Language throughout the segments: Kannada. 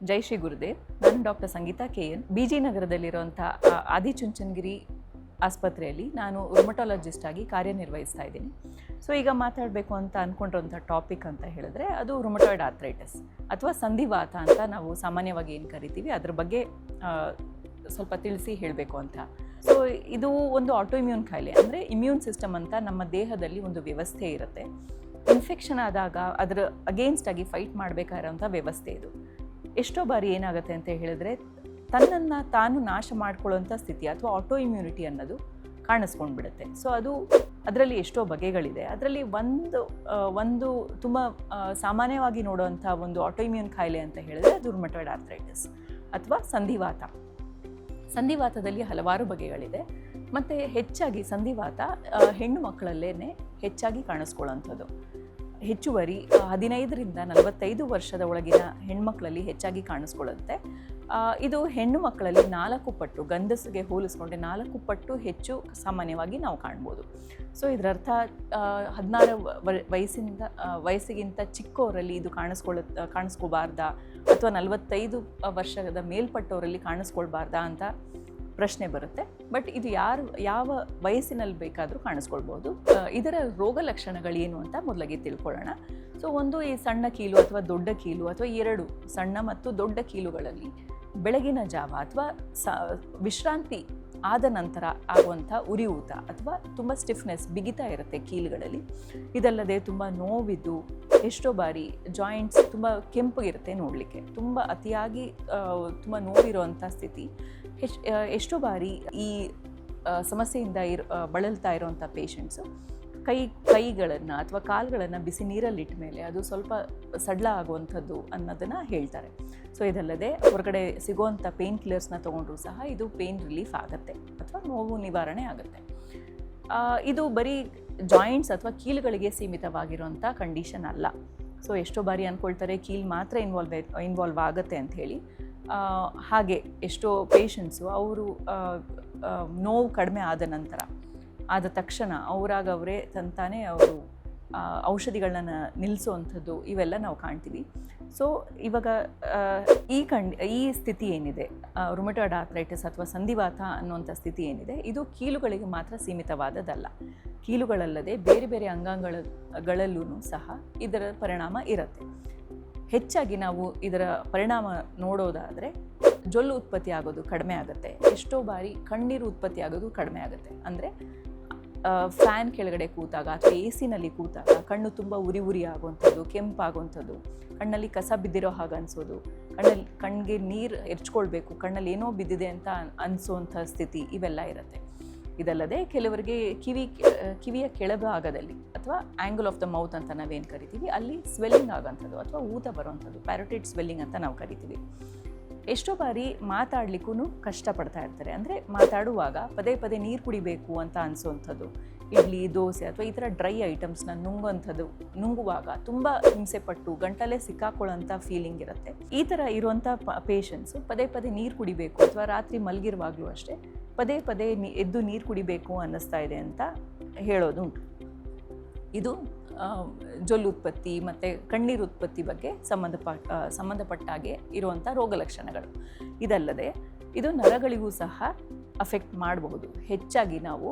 ಜೈ ಶ್ರೀ ಗುರುದೇವ್. ನಾನು ಡಾಕ್ಟರ್ ಸಂಗೀತಾ KN, BG ನಗರದಲ್ಲಿರುವಂಥ ಆದಿಚುಂಚನಗಿರಿ ಆಸ್ಪತ್ರೆಯಲ್ಲಿ ನಾನು ರುಮಟಾಲಜಿಸ್ಟ್ ಆಗಿ ಕಾರ್ಯನಿರ್ವಹಿಸ್ತಾ ಇದ್ದೀನಿ. ಸೊ ಈಗ ಮಾತಾಡಬೇಕು ಅಂತ ಅಂದ್ಕೊಂಡಿರೋಂಥ ಟಾಪಿಕ್ ಅಂತ ಹೇಳಿದ್ರೆ ಅದು ರುಮಟಾಯ್ಡ್ ಆರ್ಥ್ರೈಟಿಸ್ ಅಥವಾ ಸಂಧಿವಾತ ಅಂತ ನಾವು ಸಾಮಾನ್ಯವಾಗಿ ಏನು ಕರಿತೀವಿ, ಅದ್ರ ಬಗ್ಗೆ ಸ್ವಲ್ಪ ತಿಳಿಸಿ ಹೇಳಬೇಕು ಅಂತ. ಸೊ ಇದು ಒಂದು ಆಟೋಇಮ್ಯೂನ್ ಕಾಯಿಲೆ, ಅಂದರೆ ಇಮ್ಯೂನ್ ಸಿಸ್ಟಮ್ ಅಂತ ನಮ್ಮ ದೇಹದಲ್ಲಿ ಒಂದು ವ್ಯವಸ್ಥೆ ಇರುತ್ತೆ. ಇನ್ಫೆಕ್ಷನ್ ಆದಾಗ ಅದರ ಅಗೇನ್ಸ್ಟ್ ಆಗಿ ಫೈಟ್ ಮಾಡಬೇಕಾಗಿರೋಂಥ ವ್ಯವಸ್ಥೆ ಇದು. ಎಷ್ಟೋ ಬಾರಿ ಏನಾಗುತ್ತೆ ಅಂತ ಹೇಳಿದ್ರೆ ತನ್ನನ್ನು ತಾನು ನಾಶ ಮಾಡ್ಕೊಳ್ಳೋಂಥ ಸ್ಥಿತಿ ಅಥವಾ ಆಟೋ ಇಮ್ಯುನಿಟಿ ಅನ್ನೋದು ಕಾಣಿಸ್ಕೊಂಡ್ಬಿಡುತ್ತೆ. ಸೊ ಅದರಲ್ಲಿ ಎಷ್ಟೋ ಬಗೆಗಳಿದೆ. ಅದರಲ್ಲಿ ಒಂದು ತುಂಬ ಸಾಮಾನ್ಯವಾಗಿ ನೋಡುವಂಥ ಒಂದು ಆಟೋ ಇಮ್ಯೂನ್ ಕಾಯಿಲೆ ಅಂತ ಹೇಳಿದ್ರೆ ಅದು ರುಮಟಾಯ್ಡ್ ಆರ್ಥ್ರೈಟಿಸ್ ಅಥವಾ ಸಂಧಿವಾತ. ಸಂಧಿವಾತದಲ್ಲಿ ಹಲವಾರು ಬಗೆಗಳಿದೆ ಮತ್ತು ಹೆಚ್ಚಾಗಿ ಸಂಧಿವಾತ ಹೆಣ್ಣು ಮಕ್ಕಳಲ್ಲೇ ಹೆಚ್ಚಾಗಿ ಕಾಣಿಸ್ಕೊಳ್ಳೋಂಥದ್ದು. ಹೆಚ್ಚುವರಿ 15ರಿಂದ 45 ವರ್ಷದ ಒಳಗಿನ ಹೆಣ್ಮಕ್ಳಲ್ಲಿ ಹೆಚ್ಚಾಗಿ ಕಾಣಿಸ್ಕೊಳ್ಳುತ್ತೆ. ಇದು ಹೆಣ್ಣು ಮಕ್ಕಳಲ್ಲಿ 4 ಪಟ್ಟು, ಗಂಡಸಿಗೆ ಹೋಲಿಸ್ಕೊಂಡ್ರೆ 4 ಪಟ್ಟು ಹೆಚ್ಚು ಸಾಮಾನ್ಯವಾಗಿ ನಾವು ಕಾಣ್ಬೋದು. ಸೊ ಇದರರ್ಥ 16 ವಯಸ್ಸಿಗಿಂತ ಚಿಕ್ಕವರಲ್ಲಿ ಇದು ಕಾಣಿಸ್ಕೋಬಾರ್ದಾ ಅಥವಾ 45 ವರ್ಷದ ಮೇಲ್ಪಟ್ಟವರಲ್ಲಿ ಕಾಣಿಸ್ಕೊಳ್ಬಾರ್ದಾ ಅಂತ ಪ್ರಶ್ನೆ ಬರುತ್ತೆ. ಬಟ್ ಇದು ಯಾವ ವಯಸ್ಸಿನಲ್ಲಿ ಬೇಕಾದರೂ ಕಾಣಿಸ್ಕೊಳ್ಬೋದು. ಇದರ ರೋಗ ಲಕ್ಷಣಗಳೇನು ಅಂತ ಮೊದಲಾಗಿ ತಿಳ್ಕೊಳ್ಳೋಣ. ಸೊ ಒಂದು, ಈ ಸಣ್ಣ ಕೀಲು ಅಥವಾ ದೊಡ್ಡ ಕೀಲು ಅಥವಾ 2 ಸಣ್ಣ ಮತ್ತು ದೊಡ್ಡ ಕೀಲುಗಳಲ್ಲಿ ಬೆಳಗಿನ ಜಾವ ಅಥವಾ ವಿಶ್ರಾಂತಿ ಆದ ನಂತರ ಆಗುವಂಥ ಉರಿಯೂತ ಅಥವಾ ತುಂಬ ಸ್ಟಿಫ್ನೆಸ್, ಬಿಗಿತಾ ಇರುತ್ತೆ ಕೀಲುಗಳಲ್ಲಿ. ಇದಲ್ಲದೆ ತುಂಬ ನೋವಿದ್ದು ಎಷ್ಟೋ ಬಾರಿ ಜಾಯಿಂಟ್ಸ್ ತುಂಬ ಕೆಂಪಗಿರುತ್ತೆ ನೋಡಲಿಕ್ಕೆ, ತುಂಬ ಅತಿಯಾಗಿ ತುಂಬ ನೋವಿರುವಂಥ ಸ್ಥಿತಿ. ಎಷ್ಟೋ ಬಾರಿ ಈ ಸಮಸ್ಯೆಯಿಂದ ಬಳಲ್ತಾ ಇರೋವಂಥ ಪೇಷಂಟ್ಸು ಕೈಗಳನ್ನು ಅಥವಾ ಕಾಲುಗಳನ್ನು ಬಿಸಿ ನೀರಲ್ಲಿಟ್ಟ ಮೇಲೆ ಅದು ಸ್ವಲ್ಪ ಸಡ್ಲ ಆಗುವಂಥದ್ದು ಅನ್ನೋದನ್ನು ಹೇಳ್ತಾರೆ. ಸೊ ಇದಲ್ಲದೆ ಹೊರಗಡೆ ಸಿಗುವಂಥ ಪೇನ್ ಕಿಲ್ಲರ್ಸ್ನ ತೊಗೊಂಡ್ರೂ ಸಹ ಇದು ಪೇನ್ ರಿಲೀಫ್ ಆಗುತ್ತೆ ಅಥವಾ ನೋವು ನಿವಾರಣೆ ಆಗುತ್ತೆ. ಇದು ಬರೀ ಜಾಯಿಂಟ್ಸ್ ಅಥವಾ ಕೀಲುಗಳಿಗೆ ಸೀಮಿತವಾಗಿರುವಂಥ ಕಂಡೀಷನ್ ಅಲ್ಲ. ಸೊ ಎಷ್ಟೋ ಬಾರಿ ಅಂದ್ಕೊಳ್ತಾರೆ ಕೀಲು ಮಾತ್ರ ಇನ್ವಾಲ್ವ್ ಆಗುತ್ತೆ ಅಂಥೇಳಿ. ಹಾಗೆ ಎಷ್ಟೋ ಪೇಷಂಟ್ಸು ಅವರು ನೋವು ಕಡಿಮೆ ಆದ ತಕ್ಷಣ ಅವರೇ ತಂತಾನೆ ಅವರು ಔಷಧಿಗಳನ್ನ ನಿಲ್ಲಿಸುವಂಥದ್ದು ಇವೆಲ್ಲ ನಾವು ಕಾಣ್ತೀವಿ. ಸೊ ಇವಾಗ ಈ ಸ್ಥಿತಿ ಏನಿದೆ, ರುಮಟಾಯ್ಡ್ ಆರ್ಥ್ರೈಟಿಸ್ ಅಥವಾ ಸಂಧಿವಾತ ಅನ್ನುವಂಥ ಸ್ಥಿತಿ ಏನಿದೆ, ಇದು ಕೀಲುಗಳಿಗೆ ಮಾತ್ರ ಸೀಮಿತವಾದದ್ದಲ್ಲ. ಕೀಲುಗಳಲ್ಲದೆ ಬೇರೆ ಬೇರೆ ಅಂಗಾಂಗಗಳಲ್ಲೂ ಸಹ ಇದರ ಪರಿಣಾಮ ಇರುತ್ತೆ. ಹೆಚ್ಚಾಗಿ ನಾವು ಇದರ ಪರಿಣಾಮ ನೋಡೋದಾದರೆ ಜೊಲ್ಲು ಉತ್ಪತ್ತಿ ಆಗೋದು ಕಡಿಮೆ ಆಗುತ್ತೆ. ಎಷ್ಟೋ ಬಾರಿ ಕಣ್ಣೀರು ಉತ್ಪತ್ತಿ ಆಗೋದು ಕಡಿಮೆ ಆಗುತ್ತೆ. ಅಂದರೆ ಫ್ಯಾನ್ ಕೆಳಗಡೆ ಕೂತಾಗ ಅಥವಾ AC ನಲ್ಲಿ ಕೂತಾಗ ಕಣ್ಣು ತುಂಬ ಉರಿ ಆಗುವಂಥದ್ದು, ಕೆಂಪಾಗುವಂಥದ್ದು, ಕಣ್ಣಲ್ಲಿ ಕಸ ಬಿದ್ದಿರೋ ಹಾಗೆ ಅನಿಸೋದು, ಕಣ್ಣಿಗೆ ನೀರು ಎರ್ಚ್ಕೊಳ್ಬೇಕು, ಕಣ್ಣಲ್ಲಿ ಏನೋ ಬಿದ್ದಿದೆ ಅಂತ ಅನಿಸೋವಂಥ ಸ್ಥಿತಿ ಇವೆಲ್ಲ ಇರುತ್ತೆ. ಇದಲ್ಲದೆ ಕೆಲವರಿಗೆ ಕಿವಿಯ ಕೆಳಭಾಗದಲ್ಲಿ ಅಥವಾ ಆ್ಯಂಗಲ್ ಆಫ್ ದ ಮೌತ್ ಅಂತ ನಾವೇನು ಕರಿತೀವಿ, ಅಲ್ಲಿ ಸ್ವೆಲ್ಲಿಂಗ್ ಆಗೋಂಥದ್ದು ಅಥವಾ ಊತ ಬರೋವಂಥದ್ದು, ಪ್ಯಾರೋಟಿಡ್ ಸ್ವೆಲ್ಲಿಂಗ್ ಅಂತ ನಾವು ಕರಿತೀವಿ. ಎಷ್ಟೋ ಬಾರಿ ಮಾತಾಡಲಿಕ್ಕೂ ಕಷ್ಟಪಡ್ತಾ ಇರ್ತಾರೆ. ಅಂದರೆ ಮಾತಾಡುವಾಗ ಪದೇ ಪದೇ ನೀರು ಕುಡಿಬೇಕು ಅಂತ ಅನಿಸೋವಂಥದ್ದು, ಇಡ್ಲಿ, ದೋಸೆ ಅಥವಾ ಈ ಥರ ಡ್ರೈ ಐಟಮ್ಸ್ನ ನುಂಗುವಾಗ ತುಂಬ ಹಿಂಸೆಪಟ್ಟು ಗಂಟಲೇ ಸಿಕ್ಕಾಕೊಳ್ಳೋಂಥ ಫೀಲಿಂಗ್ ಇರುತ್ತೆ. ಈ ಥರ ಇರುವಂಥ ಪೇಷಂಟ್ಸು ಪದೇ ಪದೇ ನೀರು ಕುಡಿಬೇಕು ಅಥವಾ ರಾತ್ರಿ ಮಲಗಿರುವಾಗಲೂ ಅಷ್ಟೇ ಪದೇ ಪದೇ ಎದ್ದು ನೀರು ಕುಡಿಬೇಕು ಅನ್ನಿಸ್ತಾ ಇದೆ ಅಂತ ಹೇಳೋದುಂಟು. ಇದು ಜೊಲ್ಲು ಉತ್ಪತ್ತಿ ಮತ್ತು ಕಣ್ಣೀರು ಉತ್ಪತ್ತಿ ಬಗ್ಗೆ ಸಂಬಂಧಪಟ್ಟಾಗೆ ಇರುವಂಥ ರೋಗ ಲಕ್ಷಣಗಳು. ಇದಲ್ಲದೆ ಇದು ನರಗಳಿಗೂ ಸಹ ಅಫೆಕ್ಟ್ ಮಾಡಬಹುದು. ಹೆಚ್ಚಾಗಿ ನಾವು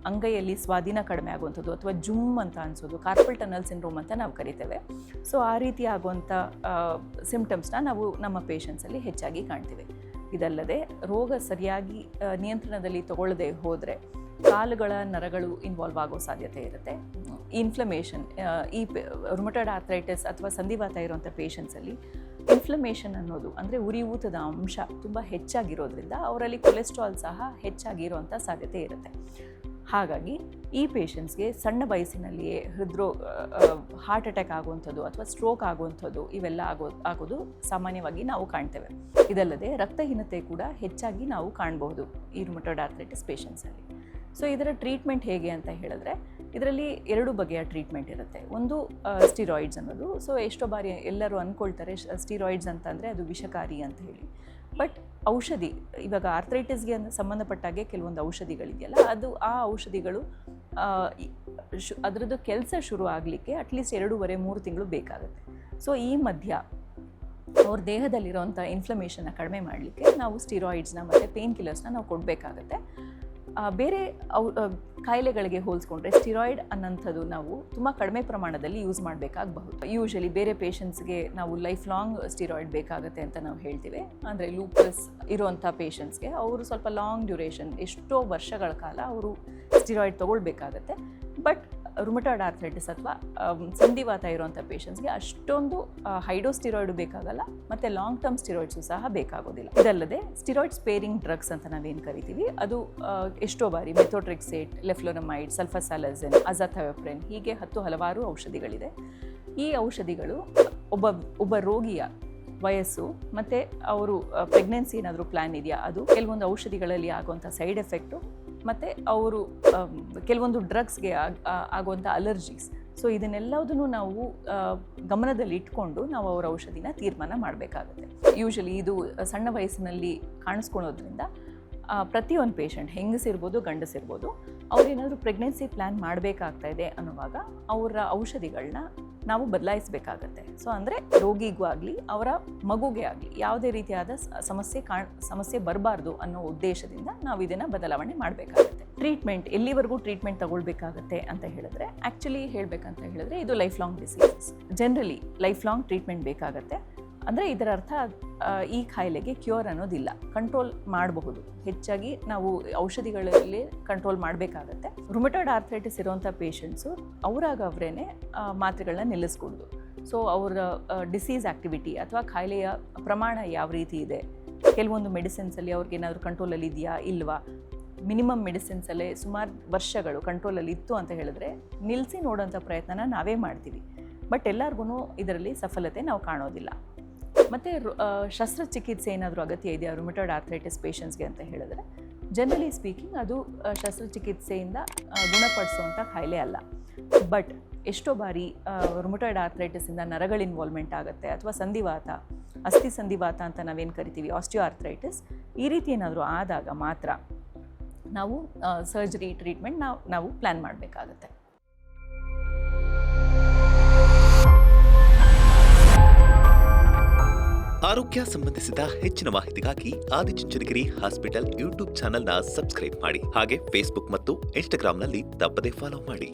ಅಂಗೈಯಲ್ಲಿ ಸ್ವಾಧೀನ ಕಡಿಮೆ ಆಗುವಂಥದ್ದು ಅಥವಾ ಜುಮ್ ಅಂತ ಅನಿಸೋದು, ಕಾರ್ಪಲ್ ಟನಲ್ ಸಿಂಡ್ರೋಮ್ ಅಂತ ನಾವು ಕರಿತೇವೆ. ಸೊ ಆ ರೀತಿ ಆಗುವಂಥ ಸಿಂಪ್ಟಮ್ಸ್ನ ನಾವು ನಮ್ಮ ಪೇಷಂಟ್ಸಲ್ಲಿ ಹೆಚ್ಚಾಗಿ ಕಾಣ್ತೀವಿ. ಇದಲ್ಲದೆ ರೋಗ ಸರಿಯಾಗಿ ನಿಯಂತ್ರಣದಲ್ಲಿ ತಗೊಳ್ಳದೆ ಹೋದರೆ ಕಾಲುಗಳ ನರಗಳು ಇನ್ವಾಲ್ವ್ ಆಗೋ ಸಾಧ್ಯತೆ ಇರುತ್ತೆ. ಇನ್ಫ್ಲಮೇಷನ್, ಈ ರುಮಟಾಯ್ಡ್ ಆರ್ಥ್ರೈಟಿಸ್ ಅಥವಾ ಸಂಧಿವಾತ ಇರುವಂಥ ಪೇಷಂಟ್ಸಲ್ಲಿ ಇನ್ಫ್ಲಮೇಷನ್ ಅನ್ನೋದು ಅಂದರೆ ಉರಿಯೂತದ ಅಂಶ ತುಂಬ ಹೆಚ್ಚಾಗಿರೋದ್ರಿಂದ ಅವರಲ್ಲಿ ಕೊಲೆಸ್ಟ್ರಾಲ್ ಸಹ ಹೆಚ್ಚಾಗಿರುವಂಥ ಸಾಧ್ಯತೆ ಇರುತ್ತೆ. ಹಾಗಾಗಿ ಈ ಪೇಷಂಟ್ಸ್ಗೆ ಸಣ್ಣ ವಯಸ್ಸಿನಲ್ಲಿಯೇ ಹಾರ್ಟ್ ಅಟ್ಯಾಕ್ ಆಗುವಂಥದ್ದು ಅಥವಾ ಸ್ಟ್ರೋಕ್ ಆಗುವಂಥದ್ದು ಇವೆಲ್ಲ ಆಗೋದು ಸಾಮಾನ್ಯವಾಗಿ ನಾವು ಕಾಣ್ತೇವೆ. ಇದಲ್ಲದೆ ರಕ್ತಹೀನತೆ ಕೂಡ ಹೆಚ್ಚಾಗಿ ನಾವು ಕಾಣಬಹುದು ಈ ರುಮಟಾಯ್ಡ್ ಆರ್ಥ್ರೈಟಿಸ್ ಪೇಷಂಟ್ಸಲ್ಲಿ. ಸೊ ಇದರ ಟ್ರೀಟ್ಮೆಂಟ್ ಹೇಗೆ ಅಂತ ಹೇಳಿದ್ರೆ ಇದರಲ್ಲಿ 2 ಬಗೆಯ ಟ್ರೀಟ್ಮೆಂಟ್ ಇರುತ್ತೆ. ಒಂದು ಸ್ಟಿರಾಯ್ಡ್ಸ್ ಅನ್ನೋದು. ಸೊ ಎಷ್ಟೋ ಬಾರಿ ಎಲ್ಲರೂ ಅಂದ್ಕೊಳ್ತಾರೆ ಸ್ಟಿರಾಯ್ಡ್ಸ್ ಅಂತಂದರೆ ಅದು ವಿಷಕಾರಿ ಅಂತ ಹೇಳಿ. ಬಟ್ ಔಷಧಿ, ಇವಾಗ ಆರ್ಥ್ರೈಟಿಸ್ಗೆ ಸಂಬಂಧಪಟ್ಟಾಗೆ ಕೆಲವೊಂದು ಔಷಧಿಗಳಿದೆಯಲ್ಲ, ಆ ಔಷಧಿಗಳು ಅದರದ್ದು ಕೆಲಸ ಶುರು ಆಗಲಿಕ್ಕೆ ಅಟ್ಲೀಸ್ಟ್ 2.5-3 ತಿಂಗಳು ಬೇಕಾಗುತ್ತೆ. ಸೊ ಈ ಮಧ್ಯ ಅವ್ರ ದೇಹದಲ್ಲಿರೋಂಥ ಇನ್ಫ್ಲಮೇಷನ್ನ ಕಡಿಮೆ ಮಾಡಲಿಕ್ಕೆ ನಾವು ಸ್ಟಿರಾಯ್ಡ್ಸ್ನ ಮತ್ತು ಪೇನ್ ಕಿಲ್ಲರ್ಸ್ನ ನಾವು ಕೊಡಬೇಕಾಗತ್ತೆ. ಬೇರೆ ಕಾಯಿಲೆಗಳಿಗೆ ಹೋಲಿಸ್ಕೊಂಡ್ರೆ ಸ್ಟಿರಾಯ್ಡ್ ಅನ್ನೋಂಥದ್ದು ನಾವು ತುಂಬ ಕಡಿಮೆ ಪ್ರಮಾಣದಲ್ಲಿ ಯೂಸ್ ಮಾಡಬೇಕಾಗಬಹುದು. ಯೂಶಲಿ ಬೇರೆ ಪೇಷಂಟ್ಸ್ಗೆ ನಾವು ಲೈಫ್ ಲಾಂಗ್ ಸ್ಟಿರಾಯ್ಡ್ ಬೇಕಾಗುತ್ತೆ ಅಂತ ನಾವು ಹೇಳ್ತೀವಿ. ಅಂದರೆ ಲೂಪಸ್ ಇರೋವಂಥ ಪೇಷಂಟ್ಸ್ಗೆ ಅವರು ಸ್ವಲ್ಪ ಲಾಂಗ್ ಡ್ಯೂರೇಷನ್, ಎಷ್ಟೋ ವರ್ಷಗಳ ಕಾಲ ಅವರು ಸ್ಟಿರಾಯ್ಡ್ ತೊಗೊಳ್ಬೇಕಾಗತ್ತೆ. ಬಟ್ ರುಮಟಾಯ್ಡ್ ಆರ್ಥ್ರೈಟಿಸ್ ಅಥವಾ ಸಂಧಿವಾತ ಇರುವಂಥ ಪೇಷಂಟ್ಸ್ಗೆ ಅಷ್ಟೊಂದು ಹೈಡೋಸ್ ಸ್ಟಿರಾಯ್ಡು ಬೇಕಾಗಲ್ಲ, ಮತ್ತು ಲಾಂಗ್ ಟರ್ಮ್ ಸ್ಟಿರಾಯ್ಡ್ಸು ಸಹ ಬೇಕಾಗೋದಿಲ್ಲ. ಇದಲ್ಲದೆ ಸ್ಟಿರಾಯ್ಡ್ ಸ್ಪೇರಿಂಗ್ ಡ್ರಗ್ಸ್ ಅಂತ ನಾವೇನು ಕರಿತೀವಿ, ಅದು ಎಷ್ಟೋ ಬಾರಿ ಮೆಥೋಟ್ರೆಕ್ಸೇಟ್, ಲೆಫ್ಲೋನಮೈಡ್, ಸಲ್ಫಾಸಾಲಜಿನ್, ಅಜಾಥಯೋಪ್ರಿನ್ ಹೀಗೆ ಹಲವಾರು ಔಷಧಿಗಳಿದೆ. ಈ ಔಷಧಿಗಳು ಒಬ್ಬ ರೋಗಿಯ ವಯಸ್ಸು ಮತ್ತು ಅವರು ಪ್ರೆಗ್ನೆನ್ಸಿ ಏನಾದರೂ ಪ್ಲ್ಯಾನ್ ಇದೆಯಾ, ಅದು ಕೆಲವೊಂದು ಔಷಧಿಗಳಲ್ಲಿ ಆಗುವಂಥ ಸೈಡ್ ಎಫೆಕ್ಟು ಮತ್ತು ಅವರು ಕೆಲವೊಂದು ಡ್ರಗ್ಸ್ಗೆ ಆಗುವಂಥ ಅಲರ್ಜೀಸ್, ಸೊ ಇದನ್ನೆಲ್ಲದನ್ನು ನಾವು ಗಮನದಲ್ಲಿ ಇಟ್ಕೊಂಡು ನಾವು ಅವರ ಔಷಧಿನ ತೀರ್ಮಾನ ಮಾಡಬೇಕಾಗುತ್ತೆ. ಯೂಶಲಿ ಇದು ಸಣ್ಣ ವಯಸ್ಸಿನಲ್ಲಿ ಕಾಣಿಸ್ಕೊಳ್ಳೋದ್ರಿಂದ ಪ್ರತಿಯೊಂದು ಪೇಷಂಟ್, ಹೆಂಗಸಿರ್ಬೋದು ಗಂಡಸಿರ್ಬೋದು, ಅವ್ರೇನಾದರೂ ಪ್ರೆಗ್ನೆನ್ಸಿ ಪ್ಲ್ಯಾನ್ ಮಾಡಬೇಕಾಗ್ತಾ ಇದೆ ಅನ್ನುವಾಗ ಅವರ ಔಷಧಿಗಳನ್ನ ನಾವು ಬದಲಾಯಿಸಬೇಕಾಗತ್ತೆ. ಸೊ ಅಂದರೆ ರೋಗಿಗೂ ಆಗಲಿ ಅವರ ಮಗುಗೆ ಆಗಲಿ ಯಾವುದೇ ರೀತಿಯಾದ ಸಮಸ್ಯೆ ಬರಬಾರ್ದು ಅನ್ನೋ ಉದ್ದೇಶದಿಂದ ನಾವು ಇದನ್ನು ಬದಲಾವಣೆ ಮಾಡಬೇಕಾಗುತ್ತೆ. ಟ್ರೀಟ್ಮೆಂಟ್, ಎಲ್ಲಿವರೆಗೂ ಟ್ರೀಟ್ಮೆಂಟ್ ತಗೊಳ್ಬೇಕಾಗತ್ತೆ ಅಂತ ಹೇಳಿದ್ರೆ, ಆ್ಯಕ್ಚುಲಿ ಹೇಳಬೇಕಂತ ಹೇಳಿದ್ರೆ ಇದು life long diseases. Generally life long treatment ಬೇಕಾಗತ್ತೆ. ಅಂದರೆ ಇದರ ಅರ್ಥ ಈ ಕಾಯಿಲೆಗೆ ಕ್ಯೂರ್ ಅನ್ನೋದಿಲ್ಲ, ಕಂಟ್ರೋಲ್ ಮಾಡಬಹುದು. ಹೆಚ್ಚಾಗಿ ನಾವು ಔಷಧಿಗಳಲ್ಲಿ ಕಂಟ್ರೋಲ್ ಮಾಡಬೇಕಾಗತ್ತೆ. ರುಮಟಾಯ್ಡ್ ಆರ್ಥ್ರೈಟಿಸ್ ಇರುವಂಥ ಪೇಷಂಟ್ಸು ಅವರೇ ಮಾತ್ರೆಗಳನ್ನ ನಿಲ್ಲಿಸ್ಕೊಡ್ದು. ಸೊ ಅವರ ಡಿಸೀಸ್ ಆ್ಯಕ್ಟಿವಿಟಿ ಅಥವಾ ಕಾಯಿಲೆಯ ಪ್ರಮಾಣ ಯಾವ ರೀತಿ ಇದೆ, ಕೆಲವೊಂದು ಮೆಡಿಸಿನ್ಸಲ್ಲಿ ಅವ್ರಿಗೇನಾದರೂ ಕಂಟ್ರೋಲಲ್ಲಿ ಇದೆಯಾ ಇಲ್ವಾ, ಮಿನಿಮಮ್ ಮೆಡಿಸಿನ್ಸಲ್ಲೇ ಸುಮಾರು ವರ್ಷಗಳು ಕಂಟ್ರೋಲಲ್ಲಿ ಇತ್ತು ಅಂತ ಹೇಳಿದ್ರೆ ನಿಲ್ಲಿಸಿ ನೋಡೋಂಥ ಪ್ರಯತ್ನನ ನಾವೇ ಮಾಡ್ತೀವಿ. ಬಟ್ ಎಲ್ಲರಿಗೂ ಇದರಲ್ಲಿ ಸಫಲತೆ ನಾವು ಕಾಣೋದಿಲ್ಲ. ಮತ್ತು ಶಸ್ತ್ರಚಿಕಿತ್ಸೆ ಏನಾದರೂ ಅಗತ್ಯ ಇದೆಯಾ ರುಮಟಾಯ್ಡ್ ಆರ್ಥ್ರೈಟಿಸ್ ಪೇಷಂಟ್ಸ್ಗೆ ಅಂತ ಹೇಳಿದ್ರೆ, ಜನರಲಿ ಸ್ಪೀಕಿಂಗ್ ಅದು ಶಸ್ತ್ರಚಿಕಿತ್ಸೆಯಿಂದ ಗುಣಪಡಿಸುವಂಥ ಕಾಯಿಲೆ ಅಲ್ಲ. ಬಟ್ ಎಷ್ಟೋ ಬಾರಿ ರುಮಟಾಯ್ಡ್ ಆರ್ಥ್ರೈಟಿಸಿಂದ ನರಗಳ ಇನ್ವಾಲ್ವ್ಮೆಂಟ್ ಆಗುತ್ತೆ, ಅಥವಾ ಸಂಧಿವಾತ, ಅಸ್ಥಿ ಸಂಧಿವಾತ ಅಂತ ನಾವೇನು ಕರಿತೀವಿ, ಆಸ್ಟಿಯೋ ಆರ್ಥ್ರೈಟಿಸ್, ಈ ರೀತಿ ಏನಾದರೂ ಆದಾಗ ಮಾತ್ರ ನಾವು ಸರ್ಜರಿ ಟ್ರೀಟ್ಮೆಂಟ್ ನಾವು ಪ್ಲ್ಯಾನ್ ಮಾಡಬೇಕಾಗತ್ತೆ. ಆರೋಗ್ಯ ಸಂಬಂಧಿಸಿದ ಹೆಚ್ಚಿನ ಮಾಹಿತಿಗಾಗಿ ಆದಿಚುಂಚನಗಿರಿ ಹಾಸ್ಪಿಟಲ್ ಯೂಟ್ಯೂಬ್ ಚಾನೆಲ್ನ ಸಬ್ಸ್ಕ್ರೈಬ್ ಮಾಡಿ. ಹಾಗೆ ಫೇಸ್ಬುಕ್ ಮತ್ತು ಇನ್ಸ್ಟಾಗ್ರಾಂನಲ್ಲಿ ತಪ್ಪದೇ ಫಾಲೋ ಮಾಡಿ.